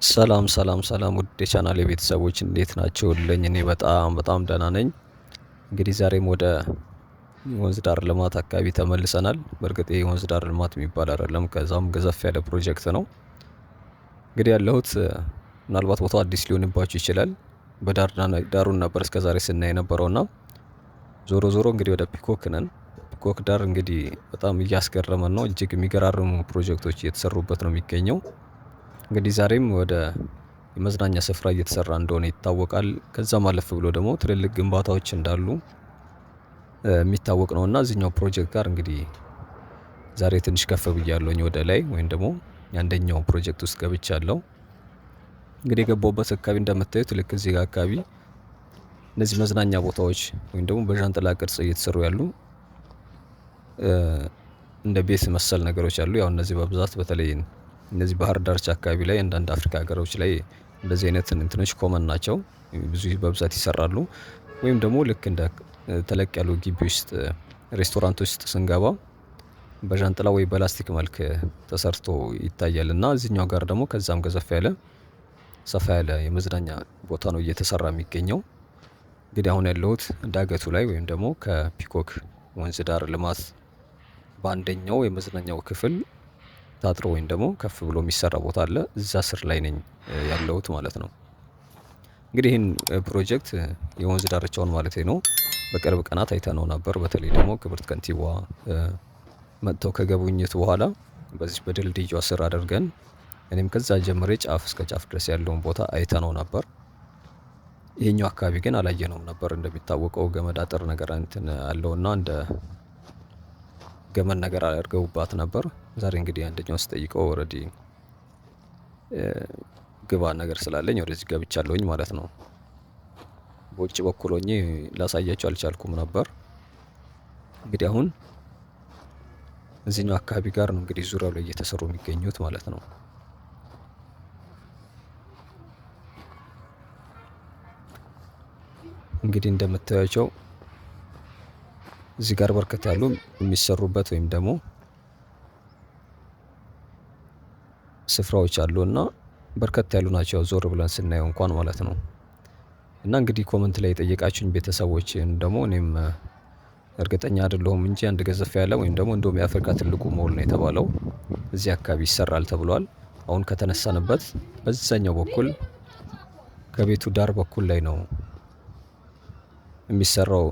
ሰላም ሰላም ሰላም ውድ የቻናሌ ቤተሰቦች እንዴት ናችሁልኝ? እኔ በጣም ደህና ነኝ። እንግዲህ ዛሬም ወደ ወንዝ ዳር ልማት አካባቢ ተመልሰናል። በእርግጥ ይሄ ወንዝ ዳር ልማት የሚባል አይደለም፣ ከዛም ገዘፍ ያለ ፕሮጀክት ነው። እንግዲህ ያለሁት ምናልባት ቦታው አዲስ ሊሆንባችሁ ይችላል። ዳሩን ነበር እስከዛሬ ስናይ የነበረውና ዞሮ ዞሮ እንግዲህ ወደ ፒኮክ ነን። ፒኮክ ዳር እንግዲህ በጣም እያስገረመን ነው። እጅግ የሚገራርሙ ፕሮጀክቶች እየተሰሩበት ነው የሚገኘው። እንግዲህ ዛሬም ወደ የመዝናኛ ስፍራ እየተሰራ እንደሆነ ይታወቃል። ከዛም አለፍ ብሎ ደግሞ ትልልቅ ግንባታዎች እንዳሉ የሚታወቅ ነውና እዚህኛው ፕሮጀክት ጋር እንግዲህ ዛሬ ትንሽ ከፍ ብያለሁኝ ወደ ላይ ወይም ደግሞ የአንደኛው ፕሮጀክት ውስጥ ገብቻለሁ። እንግዲህ የገባሁበት አካባቢ እንደምታዩት ልክ እዚህ ጋር አካባቢ እነዚህ መዝናኛ ቦታዎች ወይም ደግሞ በዣንጥላ ቅርጽ እየተሰሩ ያሉ እንደ ቤት መሰል ነገሮች አሉ። ያው እነዚህ በብዛት በተለይ እነዚህ ባህር ዳርቻ አካባቢ ላይ አንዳንድ አፍሪካ ሀገሮች ላይ እንደዚህ አይነት እንትኖች ኮመን ናቸው፣ ብዙ በብዛት ይሰራሉ። ወይም ደግሞ ልክ እንደ ተለቅ ያሉ ግቢ ውስጥ ሬስቶራንት ውስጥ ስንገባ በዣንጥላ ወይ በላስቲክ መልክ ተሰርቶ ይታያል። እና እዚህኛው ጋር ደግሞ ከዛም ገዘፍ ያለ ሰፋ ያለ የመዝናኛ ቦታ ነው እየተሰራ የሚገኘው። እንግዲህ አሁን ያለሁት ዳገቱ ላይ ወይም ደግሞ ከፒኮክ ወንዝ ዳር ልማት በአንደኛው የመዝናኛው ክፍል ታጥሮ ወይም ደግሞ ከፍ ብሎ የሚሰራ ቦታ አለ። እዛ ስር ላይ ነኝ ያለሁት ማለት ነው። እንግዲህ ይህን ፕሮጀክት የወንዝ ዳርቻውን ማለት ነው በቅርብ ቀናት አይተነው ነበር። በተለይ ደግሞ ክብርት ከንቲባዋ መጥተው ከጎበኙት በኋላ በዚህ በድልድዩ ስር አድርገን እኔም ከዛ ጀምሬ ጫፍ እስከ ጫፍ ድረስ ያለውን ቦታ አይተነው ነበር። ይሄኛው አካባቢ ግን አላየነውም ነበር። እንደሚታወቀው ገመድ አጥር ነገር እንትን አለውና እንደ ገመድ ነገር አድርገውባት ነበር። ዛሬ እንግዲህ አንደኛው ስጠይቀው ኦልሬዲ ግባ ነገር ስላለኝ ወደዚህ ገብቻለሁኝ ማለት ነው። በውጭ በኩል ሆኜ ላሳያችሁ አልቻልኩም ነበር። እንግዲህ አሁን እዚህኛው አካባቢ ጋር ነው እንግዲህ ዙሪያው ላይ እየተሰሩ የሚገኙት ማለት ነው። እንግዲህ እንደምታዩቸው እዚህ ጋር በርከት ያሉ የሚሰሩበት ወይም ደግሞ ስፍራዎች አሉና በርከት ያሉ ናቸው ዞር ብለን ስናየው እንኳን ማለት ነው። እና እንግዲህ ኮመንት ላይ የጠየቃችሁኝ ቤተሰቦችን ደግሞ እኔም እርግጠኛ አይደለሁም እንጂ አንድ ገዘፍ ያለ ወይም ደግሞ እንደውም የአፍሪካ ትልቁ ሞል ነው የተባለው እዚህ አካባቢ ይሰራል ተብሏል። አሁን ከተነሳንበት በዛኛው በኩል ከቤቱ ዳር በኩል ላይ ነው የሚሰራው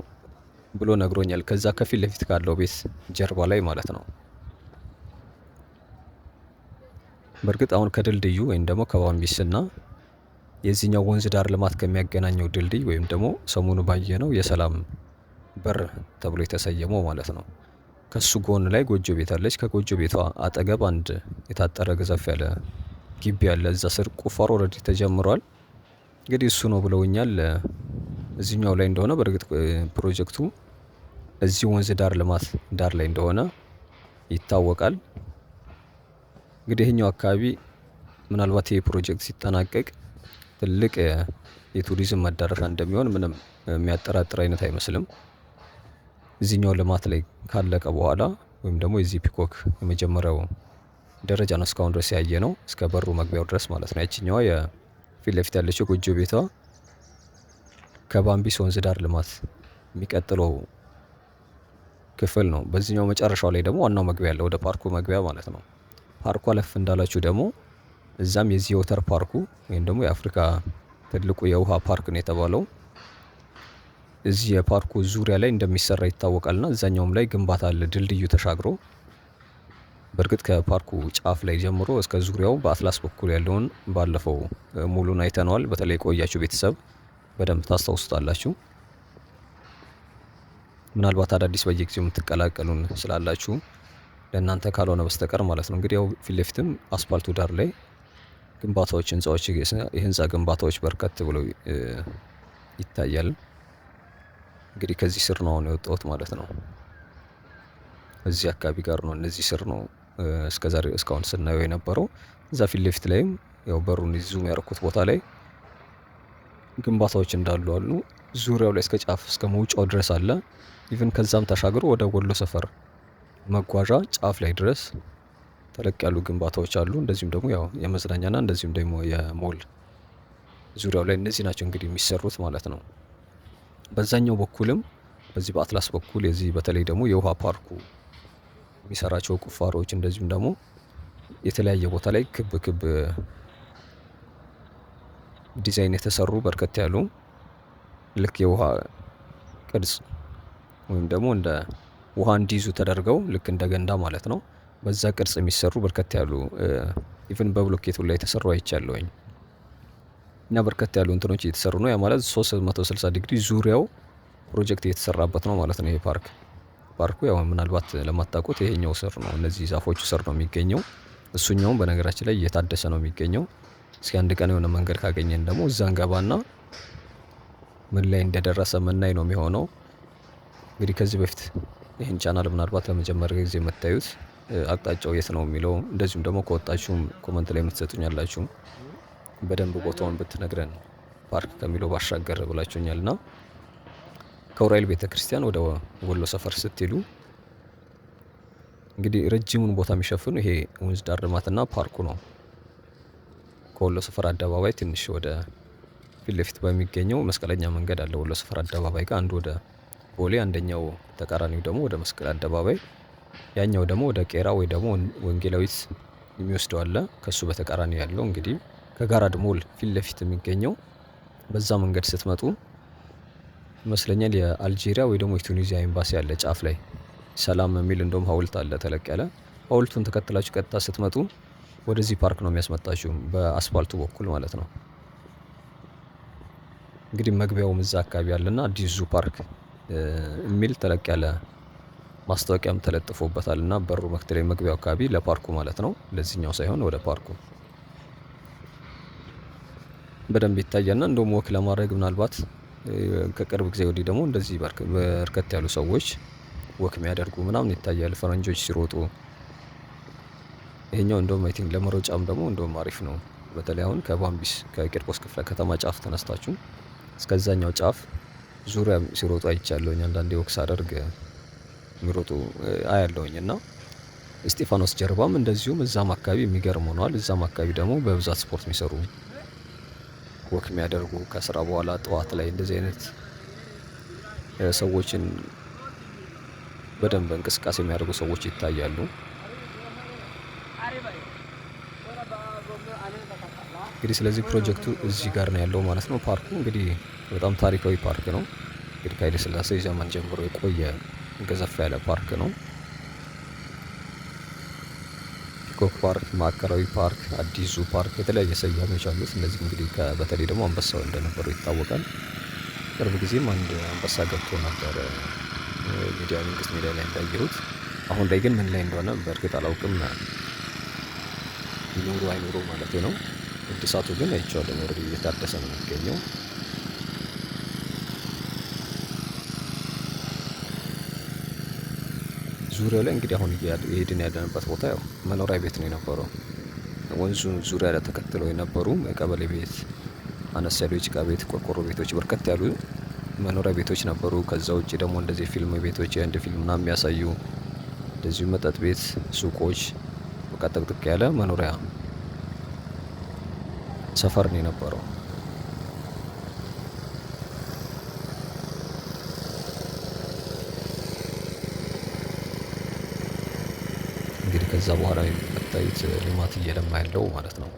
ብሎ ነግሮኛል። ከዛ ከፊት ለፊት ካለው ቤት ጀርባ ላይ ማለት ነው። በእርግጥ አሁን ከድልድዩ ወይም ደግሞ ከባምቢስና የዚህኛው ወንዝ ዳር ልማት ከሚያገናኘው ድልድይ ወይም ደግሞ ሰሞኑ ባየነው የሰላም በር ተብሎ የተሰየመው ማለት ነው። ከሱ ጎን ላይ ጎጆ ቤት አለች። ከጎጆ ቤቷ አጠገብ አንድ የታጠረ ገዘፍ ያለ ግቢ አለ። እዛ ስር ቁፋሮ ኦልሬዲ ተጀምሯል። እንግዲህ እሱ ነው ብለውኛል። እዚህኛው ላይ እንደሆነ በእርግጥ ፕሮጀክቱ እዚህ ወንዝ ዳር ልማት ዳር ላይ እንደሆነ ይታወቃል። እንግዲህ ይሄኛው አካባቢ ምናልባት ይሄ ፕሮጀክት ሲጠናቀቅ ትልቅ የቱሪዝም መዳረሻ እንደሚሆን ምንም የሚያጠራጥር አይነት አይመስልም። እዚህኛው ልማት ላይ ካለቀ በኋላ ወይም ደግሞ የዚህ ፒኮክ የመጀመሪያው ደረጃ ነው እስካሁን ድረስ ያየነው እስከ በሩ መግቢያው ድረስ ማለት ነው። ያቺኛዋ የፊት ለፊት ያለችው ጎጆ ቤቷ ከባምቢስ ወንዝ ዳር ልማት የሚቀጥለው ክፍል ነው። በዚህኛው መጨረሻው ላይ ደግሞ ዋናው መግቢያ ያለው ወደ ፓርኩ መግቢያ ማለት ነው። ፓርኩ አለፍ እንዳላችሁ ደግሞ እዛም የዚህ የወተር ፓርኩ ወይም ደግሞ የአፍሪካ ትልቁ የውሃ ፓርክ ነው የተባለው እዚህ የፓርኩ ዙሪያ ላይ እንደሚሰራ ይታወቃልና እዛኛውም ላይ ግንባታ አለ ድልድዩ ተሻግሮ። በእርግጥ ከፓርኩ ጫፍ ላይ ጀምሮ እስከ ዙሪያው በአትላስ በኩል ያለውን ባለፈው ሙሉን አይተነዋል። በተለይ ቆያችሁ ቤተሰብ በደንብ ታስታውሱታላችሁ። ምናልባት አዳዲስ በየጊዜው የምትቀላቀሉን ስላላችሁ ለእናንተ ካልሆነ በስተቀር ማለት ነው። እንግዲህ ያው ፊት ለፊትም አስፓልቱ ዳር ላይ ግንባታዎች፣ ህንጻዎች፣ የህንጻ ግንባታዎች በርከት ብለው ይታያል። እንግዲህ ከዚህ ስር ነው አሁን የወጣሁት ማለት ነው። እዚህ አካባቢ ጋር ነው እነዚህ ስር ነው እስከዛሬ እስካሁን ስናየው የነበረው። እዛ ፊት ለፊት ላይም ያው በሩን ዙም ያደረኩት ቦታ ላይ ግንባታዎች እንዳሉ አሉ። ዙሪያው ላይ እስከ ጫፍ እስከ መውጫው ድረስ አለ። ኢቭን ከዛም ተሻግሮ ወደ ወሎ ሰፈር መጓዣ ጫፍ ላይ ድረስ ተለቅ ያሉ ግንባታዎች አሉ። እንደዚሁም ደግሞ ያው የመዝናኛና እንደዚሁም ደግሞ የሞል ዙሪያው ላይ እነዚህ ናቸው እንግዲህ የሚሰሩት ማለት ነው። በዛኛው በኩልም በዚህ በአትላስ በኩል የዚህ በተለይ ደግሞ የውሃ ፓርኩ የሚሰራቸው ቁፋሮዎች እንደዚሁም ደግሞ የተለያየ ቦታ ላይ ክብ ክብ ዲዛይን የተሰሩ በርከት ያሉ ልክ የውሃ ቅርጽ ወይም ደግሞ እንደ ውሃ እንዲይዙ ተደርገው ልክ እንደ ገንዳ ማለት ነው። በዛ ቅርጽ የሚሰሩ በርከት ያሉ ኢቭን በብሎኬቱ ላይ የተሰሩ አይቻለሁኝ። እና በርከት ያሉ እንትኖች እየተሰሩ ነው። ያ ማለት 360 ዲግሪ ዙሪያው ፕሮጀክት እየተሰራበት ነው ማለት ነው። ይሄ ፓርኩ ያው ምናልባት ለማታውቁት ይሄኛው ስር ነው፣ እነዚህ ዛፎቹ ስር ነው የሚገኘው። እሱኛውም በነገራችን ላይ እየታደሰ ነው የሚገኘው። እስኪ አንድ ቀን የሆነ መንገድ ካገኘን ደግሞ እዛ እንገባና ምን ላይ እንደደረሰ ምናይ ነው የሚሆነው። እንግዲህ ከዚህ በፊት ይህን ቻናል ምናልባት ለመጀመሪያ ጊዜ የምታዩት አቅጣጫው የት ነው የሚለው እንደዚሁም ደግሞ ከወጣችሁም ኮመንት ላይ የምትሰጡኝ ያላችሁ በደንብ ቦታውን ብትነግረን ፓርክ ከሚለው ባሻገር ብላችሁኛል። እና ከዑራኤል ቤተክርስቲያን ወደ ወሎ ሰፈር ስትሄዱ እንግዲህ ረጅሙን ቦታ የሚሸፍኑ ይሄ ወንዝ ዳር ልማትና ፓርኩ ነው። ከወሎ ሰፈር አደባባይ ትንሽ ወደ ፊት ለፊት በሚገኘው መስቀለኛ መንገድ አለ። ወሎ ሰፈር አደባባይ ጋር አንዱ ወደ ቦሌ፣ አንደኛው ተቃራኒው ደግሞ ወደ መስቀል አደባባይ፣ ያኛው ደግሞ ወደ ቄራ ወይ ደግሞ ወንጌላዊት የሚወስደው አለ። ከሱ በተቃራኒ ያለው እንግዲህ ከጋራድ ሞል ፊት ለፊት የሚገኘው በዛ መንገድ ስትመጡ ይመስለኛል የአልጄሪያ ወይ ደግሞ የቱኒዚያ ኤምባሲ አለ ጫፍ ላይ ሰላም የሚል እንደውም ሀውልት አለ ተለቅ ያለ። ሀውልቱን ተከትላችሁ ቀጥታ ስትመጡ ወደዚህ ፓርክ ነው የሚያስመጣችሁ በአስፋልቱ በኩል ማለት ነው። እንግዲህ መግቢያውም እዛ አካባቢ አለና አዲስ ዙ ፓርክ የሚል ተለቅ ያለ ማስታወቂያም ተለጥፎበታል እና በሩ መክተሪያ መግቢያው አካባቢ ለፓርኩ ማለት ነው። ለዚህኛው ሳይሆን ወደ ፓርኩ በደንብ ይታያልና እንደውም ወክ ለማድረግ ምናልባት ከቅርብ ጊዜ ወዲህ ደግሞ እንደዚህ በርከት ያሉ ሰዎች ወክ የሚያደርጉ ምናምን ይታያል። ፈረንጆች ሲሮጡ ይሄኛው እንደውም አይ ቲንክ ለመሮጫም ደግሞ እንደውም አሪፍ ነው። በተለይ አሁን ከባምቢስ ከቂርቆስ ክፍለ ከተማ ጫፍ ተነስታችሁ እስከዛኛው ጫፍ ዙሪያ ሲሮጡ አይቻለሁኝ። አንዳንዴ ወክ ሳደርግ የሚሮጡ አያለሁኝ እና እስጢፋኖስ ጀርባም እንደዚሁም እዛም አካባቢ የሚገርም ሆኗል። እዛም አካባቢ ደግሞ በብዛት ስፖርት የሚሰሩ ወክ የሚያደርጉ ከስራ በኋላ ጠዋት ላይ እንደዚህ አይነት ሰዎችን በደንብ እንቅስቃሴ የሚያደርጉ ሰዎች ይታያሉ። እንግዲህ ስለዚህ ፕሮጀክቱ እዚህ ጋር ነው ያለው ማለት ነው። ፓርኩ እንግዲህ በጣም ታሪካዊ ፓርክ ነው። እንግዲህ ከኃይለ ሥላሴ ዘመን ጀምሮ የቆየ ገዘፍ ያለ ፓርክ ነው። ፒኮክ ፓርክ፣ ማዕከላዊ ፓርክ፣ አዲሱ ፓርክ የተለያየ ስያሜዎች አሉት። እነዚህ እንግዲህ በተለይ ደግሞ አንበሳው እንደነበሩ ይታወቃል። ቅርብ ጊዜም አንድ አንበሳ ገብቶ ነበር ሚዲያ መንግስት ሚዲያ ላይ እንዳየሁት። አሁን ላይ ግን ምን ላይ እንደሆነ በእርግጥ አላውቅም። ይኑሩ አይኑሩ ማለት ነው። እድሳቱ ግን አይቼዋለሁ። ኦልሬዲ እየታደሰ ነው የሚገኘው። ዙሪያው ላይ እንግዲህ አሁን የሄድን ያለንበት ቦታ ያው መኖሪያ ቤት ነው የነበረው። ወንዙን ዙሪያ ላይ ተከትለው የነበሩ የቀበሌ ቤት፣ አነስ ያሉ የጭቃ ቤት፣ ቆርቆሮ ቤቶች በርከት ያሉ መኖሪያ ቤቶች ነበሩ። ከዛ ውጭ ደግሞ እንደዚህ ፊልም ቤቶች የህንድ ፊልም ምናምን የሚያሳዩ እንደዚሁ መጠጥ ቤት፣ ሱቆች፣ በቃ ጥቅጥቅ ያለ መኖሪያ ሰፈር ነው የነበረው። እንግዲህ ከዛ በኋላ የምታዩት ልማት እየለማ ያለው ማለት ነው።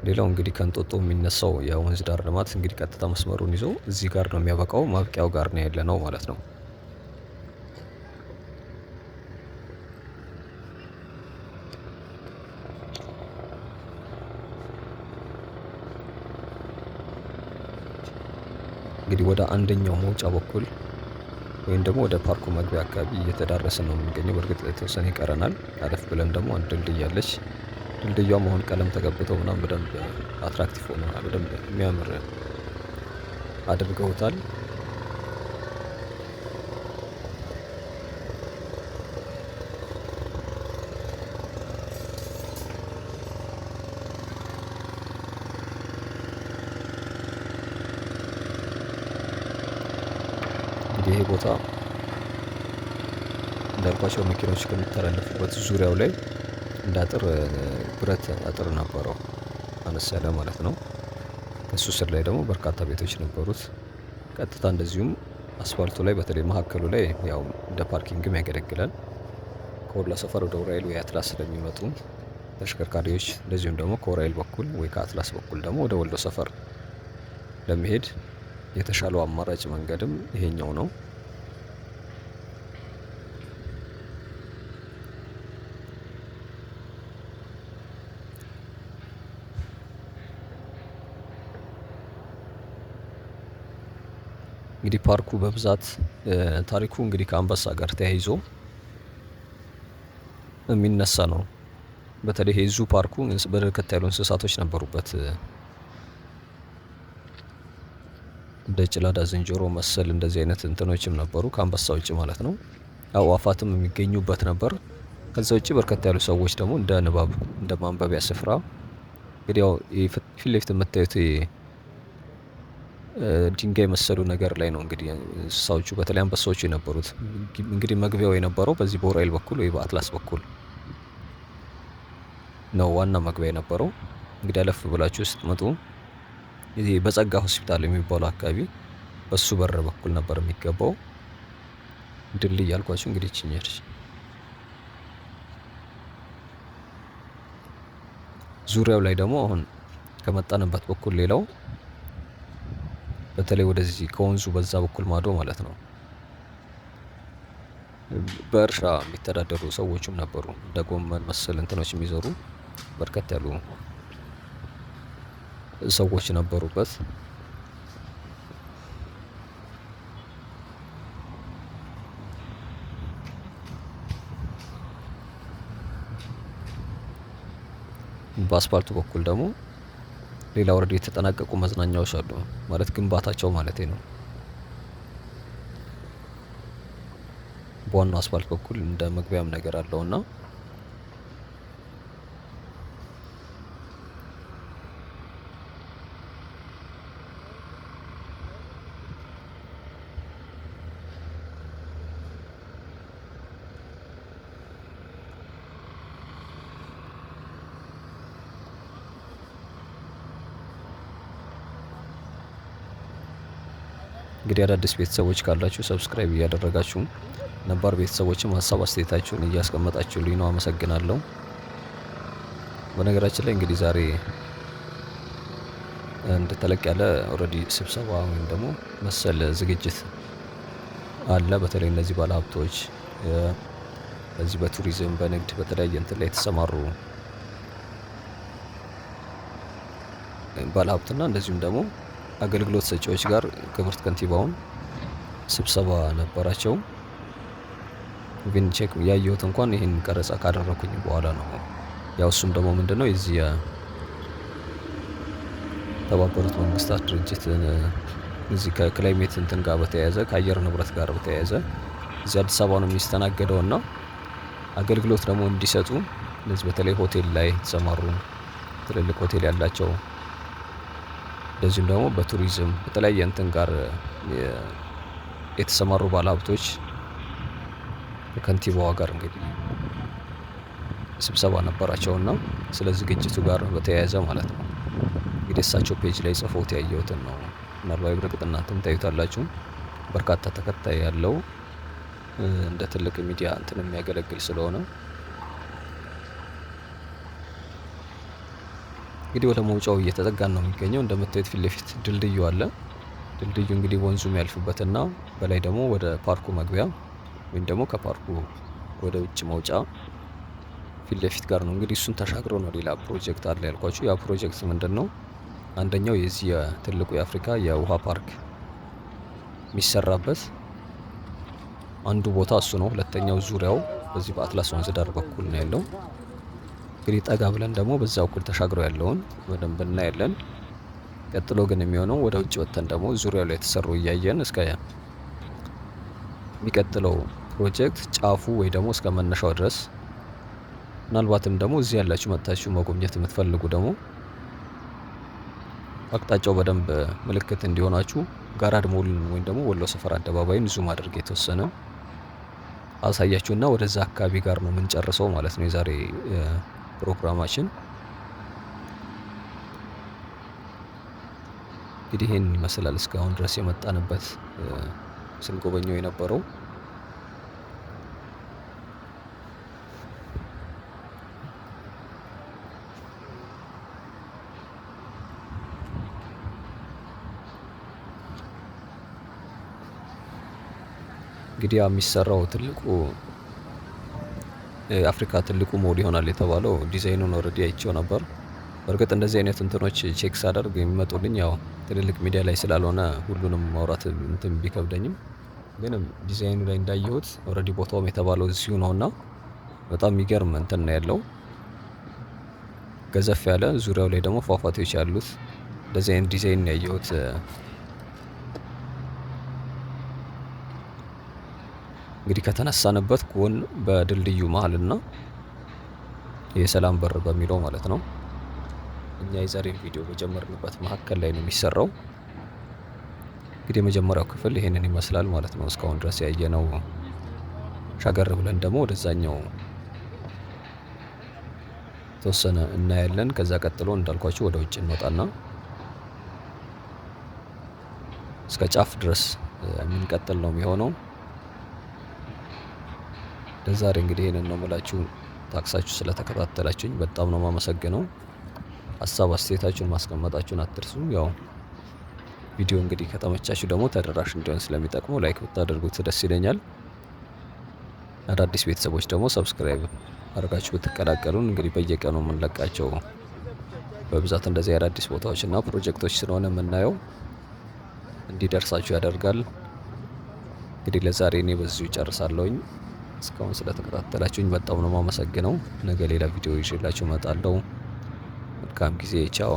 ሌላው እንግዲህ ከእንጦጦ የሚነሳው የወንዝ ዳር ልማት እንግዲህ ቀጥታ መስመሩን ይዞ እዚህ ጋር ነው የሚያበቃው፣ ማብቂያው ጋር ነው ያለ ነው ማለት ነው። እንግዲህ ወደ አንደኛው መውጫ በኩል ወይም ደግሞ ወደ ፓርኩ መግቢያ አካባቢ እየተዳረሰ ነው የምንገኘው። በእርግጥ የተወሰነ ይቀረናል። አለፍ ብለን ደግሞ አንድ ድልድይ አለች። ድልድዩም አሁን ቀለም ተቀብተው ምናምን በደንብ አትራክቲቭ ሆነ በደንብ የሚያምር አድርገውታል። እንግዲህ ይሄ ቦታ እንዳልኳቸው መኪናዎች ከሚተላለፉበት ዙሪያው ላይ እንደ አጥር ብረት አጥር ነበረው፣ አነስ ያለ ማለት ነው። ከሱ ስር ላይ ደግሞ በርካታ ቤቶች ነበሩት። ቀጥታ እንደዚሁም አስፋልቱ ላይ በተለይ መካከሉ ላይ ያው እንደ ፓርኪንግም ያገለግላል። ከወሎ ሰፈር ወደ ዑራኤል ወይ አትላስ ስለሚመጡ ተሽከርካሪዎች፣ እንደዚሁም ደግሞ ከዑራኤል በኩል ወይ ከአትላስ በኩል ደግሞ ወደ ወሎ ሰፈር ለመሄድ የተሻለው አማራጭ መንገድም ይሄኛው ነው። እንግዲህ ፓርኩ በብዛት ታሪኩ እንግዲህ ከአንበሳ ጋር ተያይዞ የሚነሳ ነው። በተለይ ዙ ፓርኩ በርከት ያሉ እንስሳቶች ነበሩበት። እንደ ጭላዳ ዝንጀሮ መሰል እንደዚህ አይነት እንትኖችም ነበሩ፣ ከአንበሳ ውጭ ማለት ነው። አዕዋፋትም የሚገኙበት ነበር። ከዛ ውጭ በርከት ያሉ ሰዎች ደግሞ እንደ ንባብ እንደ ማንበቢያ ስፍራ እንግዲህ ያው ፊት ለፊት የምታዩት ድንጋይ መሰሉ ነገር ላይ ነው እንግዲህ እንስሳዎቹ በተለይ አንበሳዎቹ የነበሩት። እንግዲህ መግቢያው የነበረው በዚህ በዑራኤል በኩል ወይ በአትላስ በኩል ነው ዋና መግቢያ የነበረው። እንግዲህ አለፍ ብላችሁ ስትመጡ ይሄ በጸጋ ሆስፒታል የሚባለው አካባቢ በሱ በር በኩል ነበር የሚገባው። ድልድይ ያልኳችሁ እንግዲህ ይችኛል። ዙሪያው ላይ ደግሞ አሁን ከመጣንበት በኩል ሌላው በተለይ ወደዚህ ከወንዙ በዛ በኩል ማዶ ማለት ነው በእርሻ የሚተዳደሩ ሰዎችም ነበሩ። እንደ ጎመን መሰል እንትኖች የሚዘሩ በርከት ያሉ ሰዎች ነበሩበት። በአስፓልቱ በኩል ደግሞ ሌላ ወረድ የተጠናቀቁ መዝናኛዎች አሉ፣ ማለት ግንባታቸው ማለቴ ነው። በዋናው አስፓልት በኩል እንደ መግቢያም ነገር አለውና እንግዲህ አዳዲስ ቤተሰቦች ካላችሁ ሰብስክራይብ እያደረጋችሁ ነባር ቤተሰቦችም ሀሳብ አስተያየታችሁን እያስቀመጣችሁልኝ ነው፣ አመሰግናለሁ። በነገራችን ላይ እንግዲህ ዛሬ እንደ ተለቅ ያለ ኦልሬዲ ስብሰባ ወይም ደግሞ መሰል ዝግጅት አለ። በተለይ እነዚህ ባለሀብቶች በዚህ በቱሪዝም በንግድ በተለያየ እንትን ላይ የተሰማሩ ባለሀብትና እንደዚሁም ደግሞ አገልግሎት ሰጪዎች ጋር ክብርት ከንቲባውን ስብሰባ ነበራቸው። ኢቭን ቼክ ያየሁት እንኳን ይህን ቀረጻ ካደረኩኝ በኋላ ነው። ያው እሱም ደግሞ ምንድነው የዚህ የተባበሩት መንግስታት ድርጅት እዚህ ከክላይሜት እንትን ጋር በተያያዘ ከአየር ንብረት ጋር በተያያዘ እዚህ አዲስ አበባ ነው የሚስተናገደው እና አገልግሎት ደግሞ እንዲሰጡ እነዚህ በተለይ ሆቴል ላይ የተሰማሩ ትልልቅ ሆቴል ያላቸው እንደዚሁም ደግሞ በቱሪዝም በተለያየ እንትን ጋር የተሰማሩ ባለሀብቶች ከከንቲባዋ ጋር እንግዲህ ስብሰባ ነበራቸውና ስለ ዝግጅቱ ጋር በተያያዘ ማለት ነው። እንግዲህ እሳቸው ፔጅ ላይ ጽፎት ያየሁትን ነው። ምናልባት በርግጥ እናንተም ታዩታላችሁ። በርካታ ተከታይ ያለው እንደ ትልቅ ሚዲያ እንትን የሚያገለግል ስለሆነ እንግዲህ ወደ መውጫው እየተጠጋን ነው የሚገኘው። እንደምታዩት ፊት ለፊት ድልድዩ አለ። ድልድዩ እንግዲህ ወንዙ የሚያልፍበትና በላይ ደግሞ ወደ ፓርኩ መግቢያ ወይም ደግሞ ከፓርኩ ወደ ውጭ መውጫ ፊት ለፊት ጋር ነው። እንግዲህ እሱን ተሻግሮ ነው ሌላ ፕሮጀክት አለ ያልኳችሁ። ያ ፕሮጀክት ምንድን ነው? አንደኛው የዚህ ትልቁ የአፍሪካ የውሃ ፓርክ የሚሰራበት አንዱ ቦታ እሱ ነው። ሁለተኛው ዙሪያው በዚህ በአትላስ ወንዝ ዳር በኩል ነው ያለው። እንግዲህ ጠጋ ብለን ደግሞ በዛ በኩል ተሻግሮ ያለውን በደንብ እናያለን። ቀጥሎ ግን የሚሆነው ወደ ውጭ ወጥተን ደግሞ ዙሪያው ላይ የተሰሩ እያየን እስከ የሚቀጥለው ፕሮጀክት ጫፉ ወይ ደግሞ እስከ መነሻው ድረስ ምናልባትም ደግሞ እዚህ ያላችሁ መጥታችሁ መጎብኘት የምትፈልጉ ደግሞ አቅጣጫው በደንብ ምልክት እንዲሆናችሁ ጋራድ ሞልን ወይም ደግሞ ወሎ ሰፈር አደባባይን ዙም አድርጌ የተወሰነ አሳያችሁና ወደዛ አካባቢ ጋር ነው የምንጨርሰው ማለት ነው የዛሬ ፕሮግራማችን። እንግዲህ ይሄን ይመስላል እስካሁን ድረስ የመጣንበት ስንጎበኘው የነበረው። እንግዲህ የሚሰራው ትልቁ የአፍሪካ ትልቁ ሞል ይሆናል የተባለው ዲዛይኑን ኦልሬዲ አይቼው ነበር። በእርግጥ እንደዚህ አይነት እንትኖች ቼክ ሳደርግ የሚመጡልኝ ያው ትልልቅ ሚዲያ ላይ ስላልሆነ ሁሉንም ማውራት እንትን ቢከብደኝም፣ ግን ዲዛይኑ ላይ እንዳየሁት ኦልሬዲ ቦታውም የተባለው እዚሁ ነውና በጣም የሚገርም እንትን ነው ያለው። ገዘፍ ያለ ዙሪያው ላይ ደግሞ ፏፏቴዎች ያሉት እንደዚህ አይነት ዲዛይን ነው ያየሁት። እንግዲህ ከተነሳንበት ጎን በድልድዩ መሀልና የሰላም በር በሚለው ማለት ነው እኛ የዛሬን ቪዲዮ በጀመርንበት መካከል ላይ ነው የሚሰራው። እንግዲህ የመጀመሪያው ክፍል ይሄንን ይመስላል ማለት ነው እስካሁን ድረስ ያየነው። ሻገር ብለን ደግሞ ወደዛኛው ተወሰነ እናያለን። ከዛ ቀጥሎ እንዳልኳችሁ ወደ ውጭ እንወጣና እስከ ጫፍ ድረስ የምንቀጥል ነው የሚሆነው። ለዛሬ እንግዲህ ይሄንን ነው የምላችሁ። ታክሳችሁ ስለተከታተላችሁኝ በጣም ነው የማመሰግነው። ሀሳብ አስተያየታችሁን ማስቀመጣችሁን አትርሱ። ያው ቪዲዮ እንግዲህ ከተመቻችሁ ደግሞ ተደራሽ እንዲሆን ስለሚጠቅመው ላይክ ብታደርጉት ደስ ይለኛል። አዳዲስ ቤተሰቦች ደግሞ ሰብስክራይብ አድርጋችሁ ብትቀላቀሉን እንግዲህ በየቀኑ የምንለቃቸው በብዛት እንደዚህ አዳዲስ ቦታዎችና ፕሮጀክቶች ስለሆነ የምናየው እንዲደርሳችሁ ያደርጋል። እንግዲህ ለዛሬ እኔ በዚሁ ጨርሳለሁኝ። እስካሁን ስለተከታተላችሁኝ በጣም ነው የማመሰግነው። ነገ ሌላ ቪዲዮ ይዤላችሁ እመጣለሁ። መልካም ጊዜ። ቻው።